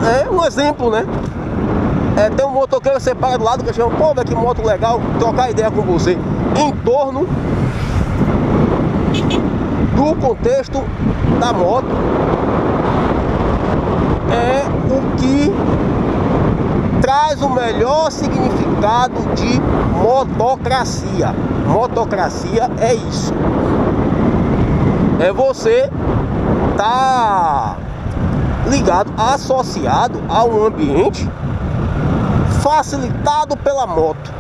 É um exemplo, né? Tem um motoqueiro que você para do lado que chama, pô, velho, que moto legal, trocar ideia com você. Em torno do contexto da moto é o que traz o melhor significado de motocracia. Motocracia é isso. É você tá ligado, associado a um ambiente facilitado pela moto.